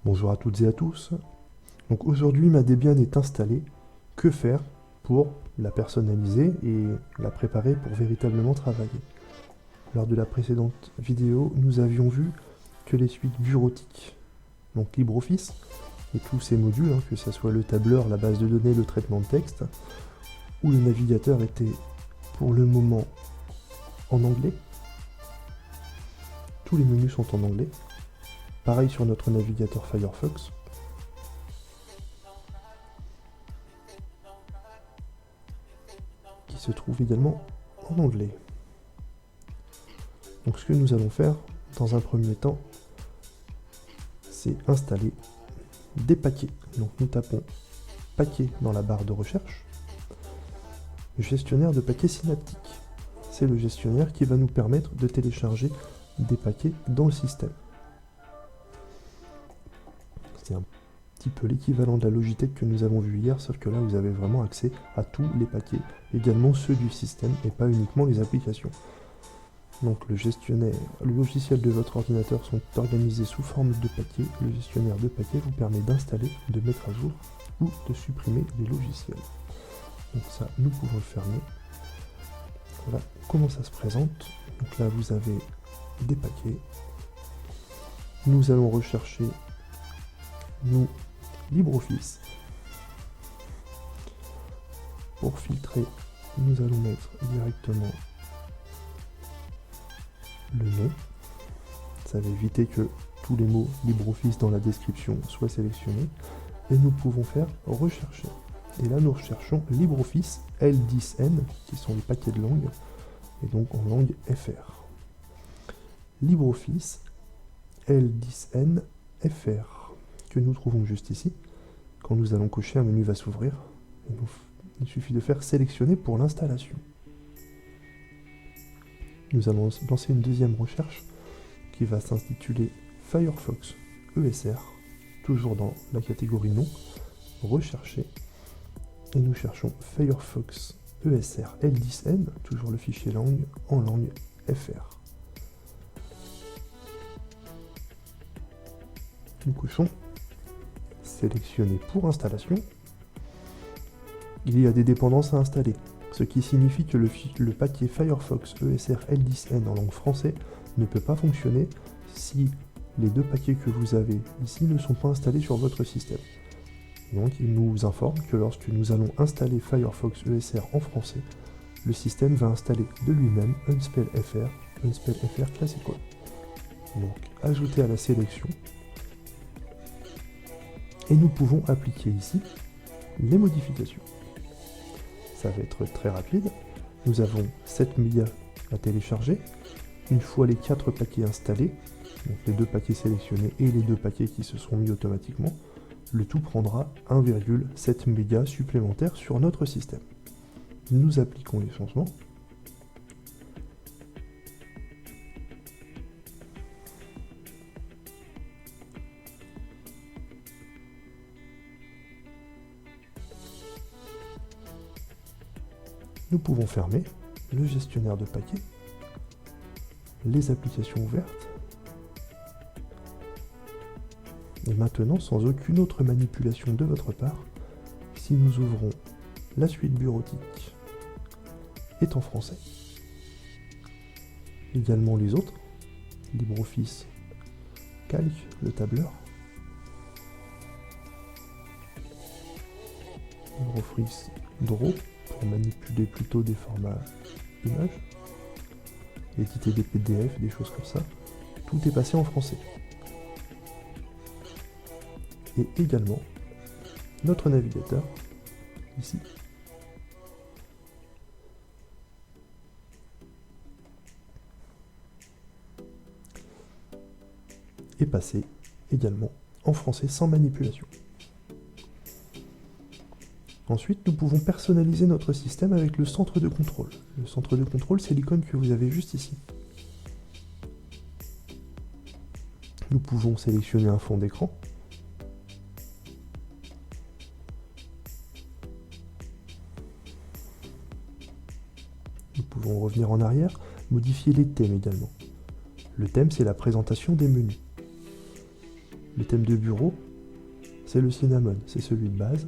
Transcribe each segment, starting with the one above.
Bonjour à toutes et à tous. Donc aujourd'hui ma Debian est installée. Que faire pour la personnaliser et la préparer pour véritablement travailler? Lors de la précédente vidéo, nous avions vu que les suites bureautiques, donc LibreOffice, et tous ces modules, que ce soit le tableur, la base de données, le traitement de texte, ou le navigateur étaient pour le moment en anglais. Tous les menus sont en anglais. Pareil sur notre navigateur Firefox. Qui se trouve également en anglais. Donc ce que nous allons faire dans un premier temps, c'est installer des paquets. Donc nous tapons paquet dans la barre de recherche. Le gestionnaire de paquets synaptique. C'est le gestionnaire qui va nous permettre de télécharger des paquets dans le système. C'est un petit peu l'équivalent de la Logitech que nous avons vu hier, sauf que là vous avez vraiment accès à tous les paquets, également ceux du système et pas uniquement les applications. Donc le gestionnaire, le logiciel de votre ordinateur sont organisés sous forme de paquets. Le gestionnaire de paquets vous permet d'installer, de mettre à jour ou de supprimer les logiciels. Donc ça, nous pouvons le fermer. Voilà comment ça se présente. Donc là, vous avez des paquets. Nous allons rechercher, nous, LibreOffice. Pour filtrer, nous allons mettre directement le nom. Ça va éviter que tous les mots LibreOffice dans la description soient sélectionnés. Et nous pouvons faire rechercher. Et là, nous recherchons LibreOffice L10N, qui sont les paquets de langue, et donc en langue FR. LibreOffice L10N FR, que nous trouvons juste ici. Quand nous allons cocher, un menu va s'ouvrir. Il suffit de faire sélectionner pour l'installation. Nous allons lancer une deuxième recherche qui va s'intituler Firefox ESR, toujours dans la catégorie nom, rechercher. Et nous cherchons Firefox ESR L10N, toujours le fichier langue, en langue FR. Nous cochons sélectionner pour installation. Il y a des dépendances à installer, ce qui signifie que le paquet Firefox ESR L10N en langue français ne peut pas fonctionner si les deux paquets que vous avez ici ne sont pas installés sur votre système. Donc il nous informe que lorsque nous allons installer Firefox ESR en français, le système va installer de lui-même unspell.fr classical. Donc ajouter à la sélection. Et nous pouvons appliquer ici les modifications. Ça va être très rapide. Nous avons 7 mégas à télécharger. Une fois les 4 paquets installés, donc les 2 paquets sélectionnés et les 2 paquets qui se sont mis automatiquement, le tout prendra 1,7 mégas supplémentaires sur notre système. Nous appliquons les changements. Nous pouvons fermer le gestionnaire de paquets, les applications ouvertes, et maintenant, sans aucune autre manipulation de votre part, si nous ouvrons la suite bureautique, est en français. Également les autres, LibreOffice Calc, le tableur, LibreOffice Draw, pour manipuler plutôt des formats images, éditer des PDF, des choses comme ça. Tout est passé en français. Et également notre navigateur, ici. Est passé également en français sans manipulation. Ensuite, nous pouvons personnaliser notre système avec le centre de contrôle. Le centre de contrôle, c'est l'icône que vous avez juste ici. Nous pouvons sélectionner un fond d'écran. Nous pouvons revenir en arrière, modifier les thèmes également. Le thème, c'est la présentation des menus. Le thème de bureau, c'est le cinnamon, c'est celui de base.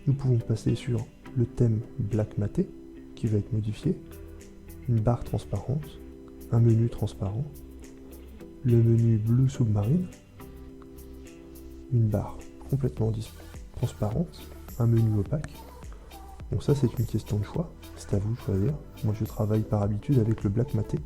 Nous pouvons passer sur le thème black maté, qui va être modifié, une barre transparente, un menu transparent, le menu blue submarine, une barre complètement transparente, un menu opaque. Donc ça c'est une question de choix, c'est à vous de choisir. Moi je travaille par habitude avec le black maté.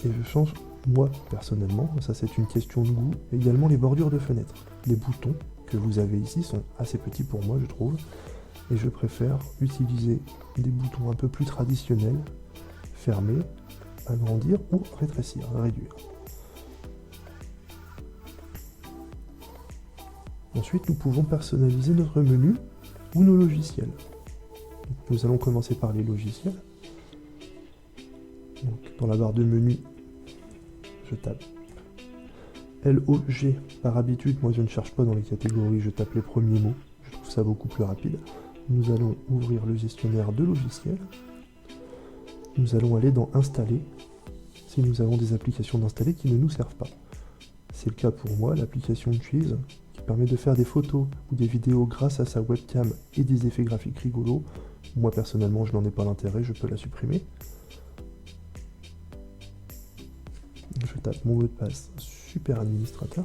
Et je change, moi personnellement, ça c'est une question de goût, également les bordures de fenêtres. Les boutons que vous avez ici sont assez petits pour moi je trouve, et je préfère utiliser des boutons un peu plus traditionnels, fermer, agrandir ou rétrécir, réduire. Ensuite, nous pouvons personnaliser notre menu ou nos logiciels. Donc, nous allons commencer par les logiciels. Donc, dans la barre de menu, je tape LOG. Par habitude, moi je ne cherche pas dans les catégories, je tape les premiers mots. Je trouve ça beaucoup plus rapide. Nous allons ouvrir le gestionnaire de logiciels. Nous allons aller dans Installer, si nous avons des applications d'installer qui ne nous servent pas. C'est le cas pour moi, l'application Cheese, qui permet de faire des photos ou des vidéos grâce à sa webcam et des effets graphiques rigolos. Moi personnellement, je n'en ai pas l'intérêt, je peux la supprimer. Je tape mon mot de passe super administrateur.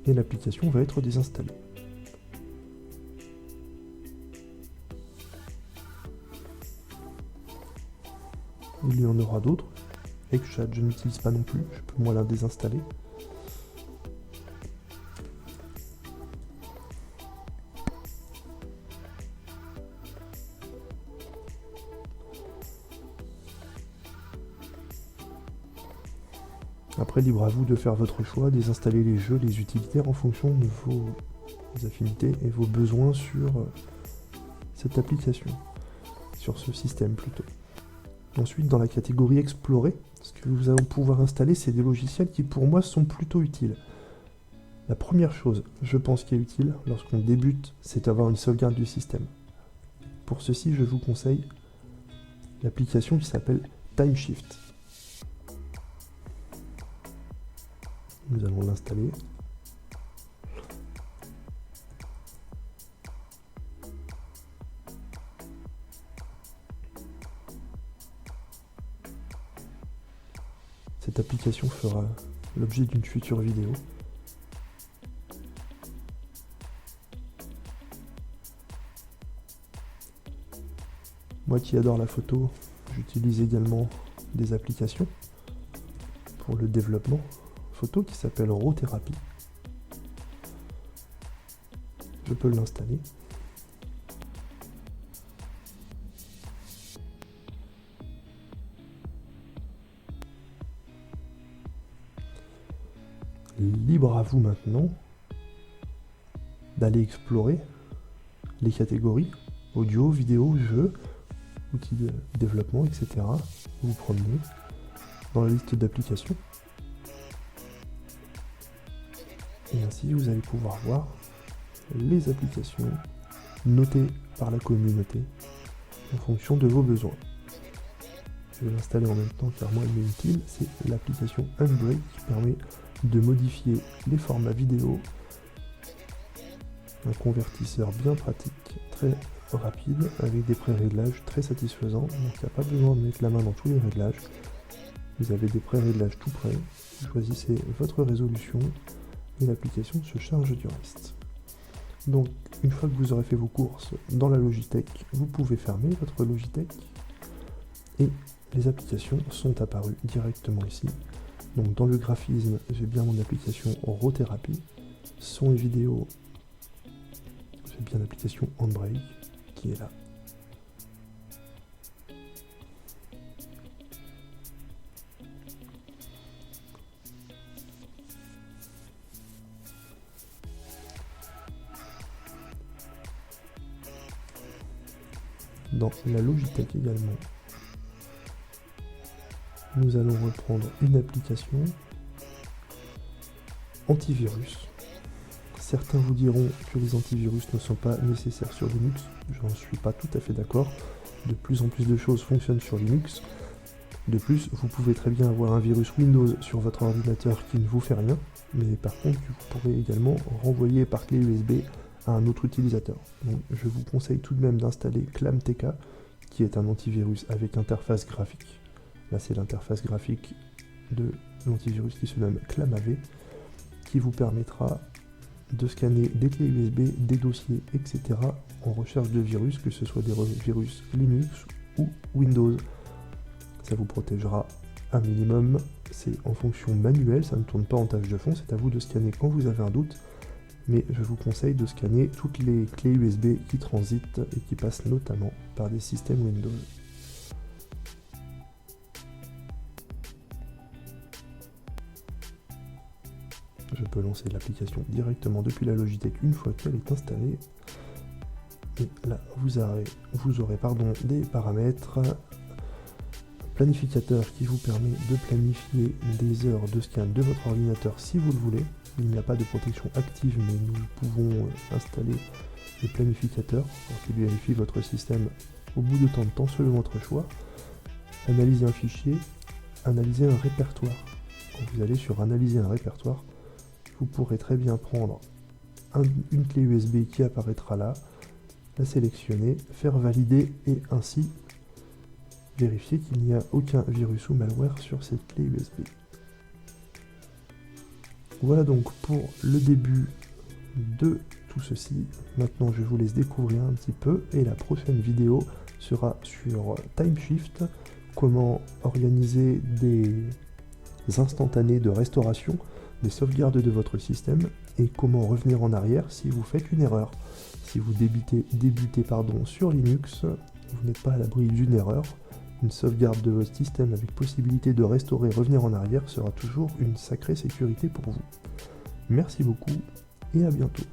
Et l'application va être désinstallée. Il y en aura d'autres. XChat, je n'utilise pas non plus, je peux moi la désinstaller. Après, libre à vous de faire votre choix, désinstaller les jeux, les utilitaires en fonction de vos affinités et vos besoins sur cette application, sur ce système plutôt. Ensuite, dans la catégorie Explorer, ce que nous allons pouvoir installer, c'est des logiciels qui pour moi sont plutôt utiles. La première chose, je pense, qui est utile lorsqu'on débute, c'est d'avoir une sauvegarde du système. Pour ceci, je vous conseille l'application qui s'appelle TimeShift. Nous allons l'installer. Cette application fera l'objet d'une future vidéo. Moi qui adore la photo, j'utilise également des applications pour le développement photo qui s'appelle RAWTherapy. Je peux l'installer. Libre à vous maintenant d'aller explorer les catégories audio, vidéo, jeux, outils de développement, etc. Vous promenez dans la liste d'applications. Et ainsi, vous allez pouvoir voir les applications notées par la communauté en fonction de vos besoins. Je vais l'installer en même temps car moi elle m'est utile. C'est l'application Unbreak qui permet de modifier les formats vidéo. Un convertisseur bien pratique, très rapide, avec des pré-réglages très satisfaisants. Donc il n'y a pas besoin de mettre la main dans tous les réglages. Vous avez des pré-réglages tout prêts. Vous choisissez votre résolution et l'application se charge du reste. Donc une fois que vous aurez fait vos courses dans la Logitech, vous pouvez fermer votre Logitech et les applications sont apparues directement ici. Donc dans le graphisme, j'ai bien mon application RAWTherapy, son et vidéo, j'ai bien l'application Handbrake qui est là. Dans la Logitech également, nous allons reprendre une application antivirus. Certains vous diront que les antivirus ne sont pas nécessaires sur Linux. Je n'en suis pas tout à fait d'accord. De plus en plus de choses fonctionnent sur Linux. De plus, vous pouvez très bien avoir un virus Windows sur votre ordinateur qui ne vous fait rien, mais par contre, vous pourrez également renvoyer par clé USB à un autre utilisateur. Donc, je vous conseille tout de même d'installer ClamTK, qui est un antivirus avec interface graphique. Là, c'est l'interface graphique de l'antivirus qui se nomme ClamAV, qui vous permettra de scanner des clés USB, des dossiers, etc. en recherche de virus, que ce soit des virus Linux ou Windows. Ça vous protégera un minimum, c'est en fonction manuelle, ça ne tourne pas en tâche de fond, c'est à vous de scanner quand vous avez un doute, mais je vous conseille de scanner toutes les clés USB qui transitent et qui passent notamment par des systèmes Windows. Je peux lancer l'application directement depuis la Logitech une fois qu'elle est installée. Et là, vous aurez des paramètres. Planificateur qui vous permet de planifier des heures de scan de votre ordinateur si vous le voulez. Il n'y a pas de protection active, mais nous pouvons installer le planificateur pour qu'il vérifie votre système au bout de tant de temps selon votre choix. Analyser un fichier, analyser un répertoire. Quand vous allez sur analyser un répertoire, vous pourrez très bien prendre une clé USB qui apparaîtra là, la sélectionner, faire valider et ainsi vérifier qu'il n'y a aucun virus ou malware sur cette clé USB. Voilà donc pour le début de tout ceci. Maintenant je vous laisse découvrir un petit peu et la prochaine vidéo sera sur TimeShift, comment organiser des instantanés de restauration, des sauvegardes de votre système et comment revenir en arrière si vous faites une erreur. Si vous débutez sur Linux, vous n'êtes pas à l'abri d'une erreur. Une sauvegarde de votre système avec possibilité de restaurer et revenir en arrière sera toujours une sacrée sécurité pour vous. Merci beaucoup et à bientôt.